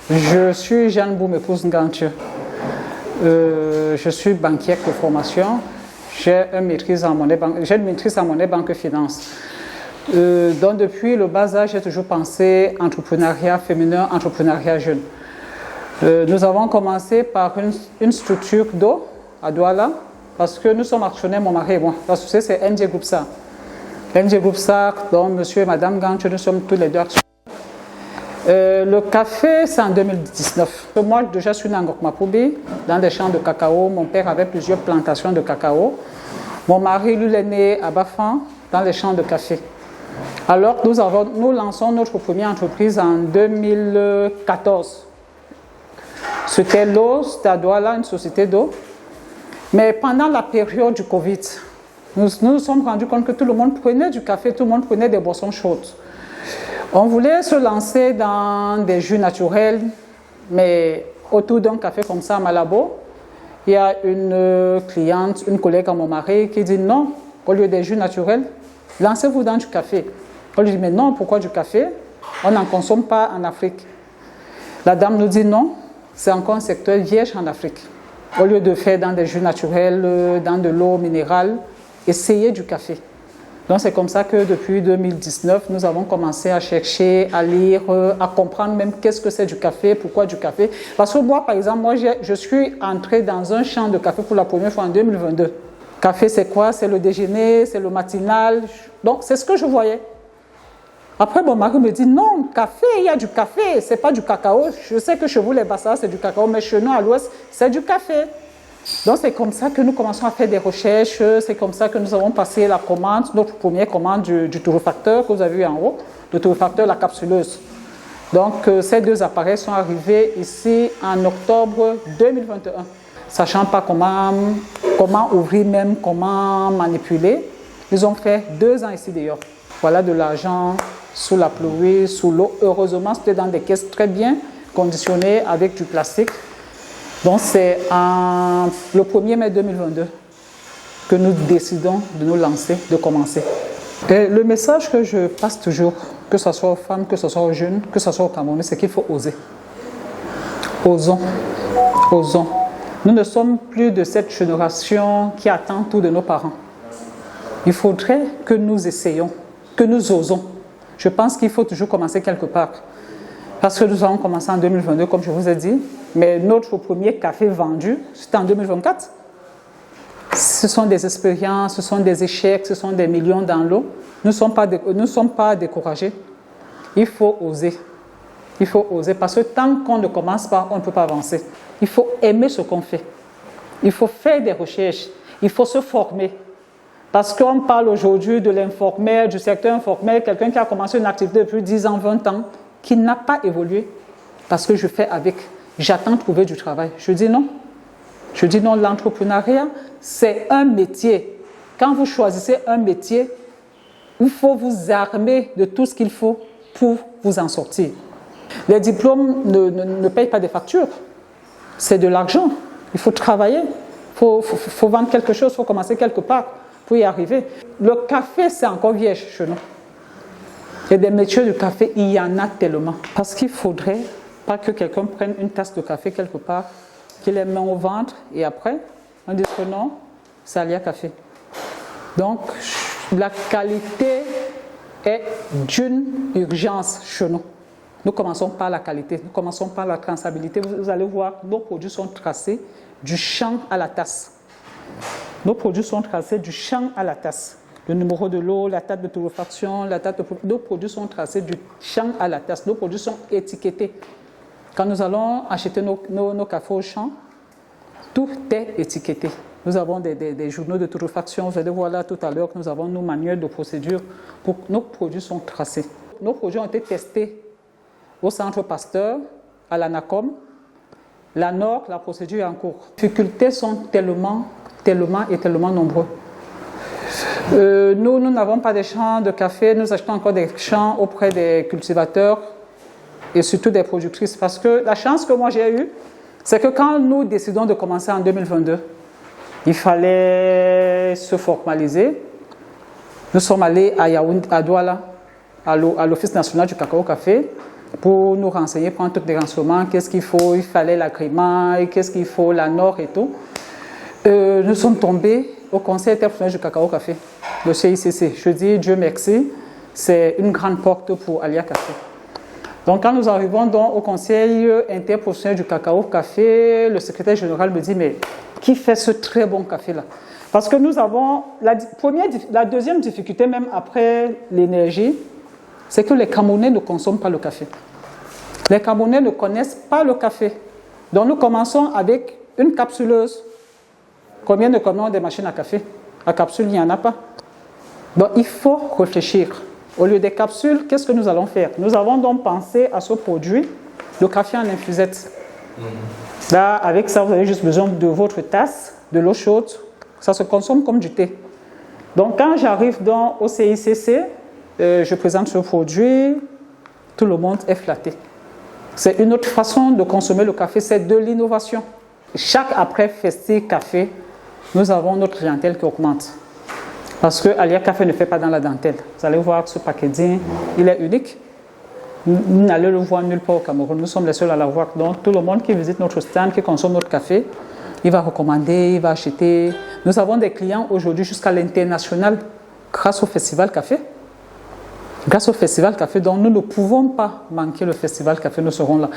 Je suis Jeanne Boumepouze Ngantieu. Je suis banquière de formation. J'ai une maîtrise en monnaie banque finance. Donc depuis le bas âge, j'ai toujours pensé entrepreneuriat féminin, entrepreneuriat jeune. Nous avons commencé par une structure d'eau à Douala, parce que nous sommes actionnaires, mon mari et moi. La société, c'est NG Group SAR. NG Group SAR, dont monsieur et madame Ngantieu, nous sommes tous les deux actionnaires. Le café, c'est en 2019. Moi, déjà, je suis né en Ngokmapoubi, dans des champs de cacao. Mon père avait plusieurs plantations de cacao. Mon mari, lui, est né à Bafan, dans les champs de café. Alors, nous lançons notre première entreprise en 2014. C'était l'eau, c'était à Douala, une société d'eau. Mais pendant la période du Covid, nous nous sommes rendus compte que tout le monde prenait du café, tout le monde prenait des boissons chaudes. On voulait se lancer dans des jus naturels, mais autour d'un café comme ça à Malabo, il y a une cliente, une collègue à mon mari qui dit non, au lieu des jus naturels, lancez-vous dans du café. On lui dit mais non, pourquoi du café? On n'en consomme pas en Afrique. La dame nous dit non, c'est encore un secteur vierge en Afrique. Au lieu de faire dans des jus naturels, dans de l'eau minérale, essayez du café. Donc c'est comme ça que depuis 2019, nous avons commencé à chercher, à lire, à comprendre même qu'est-ce que c'est du café, pourquoi du café. Parce que moi, par exemple, je suis entrée dans un champ de café pour la première fois en 2022. Café, c'est quoi? C'est le déjeuner, c'est le matinal. Donc c'est ce que je voyais. Après, mon mari me dit, non, café, il y a du café, c'est pas du cacao. Je sais que chez vous, les Bassa, c'est du cacao, mais chez nous, à l'ouest, c'est du café. Donc, c'est comme ça que nous commençons à faire des recherches, c'est comme ça que nous avons passé la commande, notre première commande du torréfacteur que vous avez vu en haut, le torréfacteur, la capsuleuse. Donc, ces deux appareils sont arrivés ici en octobre 2021. Sachant pas comment ouvrir même, comment manipuler, ils ont fait 2 ans ici d'ailleurs. Voilà de l'argent sous la pluie, sous l'eau. Heureusement, c'était dans des caisses très bien conditionnées avec du plastique. Donc, c'est le 1er mai 2022 que nous décidons de nous lancer, de commencer. Et le message que je passe toujours, que ce soit aux femmes, que ce soit aux jeunes, que ce soit aux Camerounais, c'est qu'il faut oser. Osons, osons. Nous ne sommes plus de cette génération qui attend tout de nos parents. Il faudrait que nous essayions, que nous osons. Je pense qu'il faut toujours commencer quelque part. Parce que nous avons commencé en 2022, comme je vous ai dit, mais notre premier café vendu, c'était en 2024. Ce sont des expériences, ce sont des échecs, ce sont des millions dans l'eau. Nous ne sommes pas découragés. Il faut oser. Il faut oser parce que tant qu'on ne commence pas, on ne peut pas avancer. Il faut aimer ce qu'on fait. Il faut faire des recherches. Il faut se former. Parce qu'on parle aujourd'hui de l'informel, du secteur informel, quelqu'un qui a commencé une activité depuis 10 ans, 20 ans, qui n'a pas évolué. Parce que je fais avec, j'attends de trouver du travail. Je dis non. Je dis non, l'entrepreneuriat, c'est un métier. Quand vous choisissez un métier, il faut vous armer de tout ce qu'il faut pour vous en sortir. Les diplômes ne payent pas des factures. C'est de l'argent. Il faut travailler. Il faut vendre quelque chose, il faut commencer quelque part pour y arriver. Le café, c'est encore vierge chez nous. Il y a des métiers du café, il y en a tellement. Parce qu'il ne faudrait pas que quelqu'un prenne une tasse de café quelque part, qu'il les met au ventre et après, on dit que non, ça y a café. Donc, la qualité est d'une urgence chez nous. Nous commençons par la qualité, nous commençons par la traçabilité. Vous allez voir, nos produits sont tracés du champ à la tasse. Nos produits sont tracés du champ à la tasse. Le numéro de l'eau, la date de torréfaction, nos produits sont tracés du champ à la tasse. Nos produits sont étiquetés. Quand nous allons acheter nos cafés au champ, tout est étiqueté. Nous avons des journaux de torréfaction. Vous allez voir là tout à l'heure que nous avons nos manuels de procédure. Nos produits sont tracés. Nos produits ont été testés au Centre Pasteur, à l'ANACOM. La Nord, la procédure est en cours. Les difficultés sont tellement nombreuses. Nous n'avons pas de champs de café, nous achetons encore des champs auprès des cultivateurs et surtout des productrices. Parce que la chance que moi j'ai eue, c'est que quand nous décidons de commencer en 2022, il fallait se formaliser. Nous sommes allés à Yaoundé, à Douala, à l'Office national du cacao café. pour nous renseigner, prendre tous les renseignements, qu'est-ce qu'il faut, il fallait l'agrément, qu'est-ce qu'il faut, la norme et tout. Nous sommes tombés au Conseil interprofessionnel du cacao café, le CICC. Je dis Dieu merci, c'est une grande porte pour Alia Café. Donc quand nous arrivons donc au Conseil interprofessionnel du cacao café, le secrétaire général me dit mais qui fait ce très bon café là? Parce que nous avons la deuxième difficulté même après l'énergie, c'est que les Camerounais ne consomment pas le café. Les Camerounais ne connaissent pas le café. Donc nous commençons avec une capsuleuse. Combien de commandes des machines à café? À capsule, il n'y en a pas. Donc il faut réfléchir. Au lieu des capsules, qu'est-ce que nous allons faire? Nous avons donc pensé à ce produit, le café en infusette. Là, avec ça, vous avez juste besoin de votre tasse, de l'eau chaude. Ça se consomme comme du thé. Donc quand j'arrive au CICC, je présente ce produit, tout le monde est flatté. C'est une autre façon de consommer le café, c'est de l'innovation. Chaque après-festi café, nous avons notre clientèle qui augmente. Parce que Alia Café ne fait pas dans la dentelle. Vous allez voir ce packaging, il est unique. Vous n'allez le voir nulle part au Cameroun. Nous sommes les seuls à l'avoir. Donc tout le monde qui visite notre stand, qui consomme notre café, il va recommander, il va acheter. Nous avons des clients aujourd'hui jusqu'à l'international grâce au Festival Café. Grâce au Festival Café, donc nous ne pouvons pas manquer le Festival Café, nous serons là.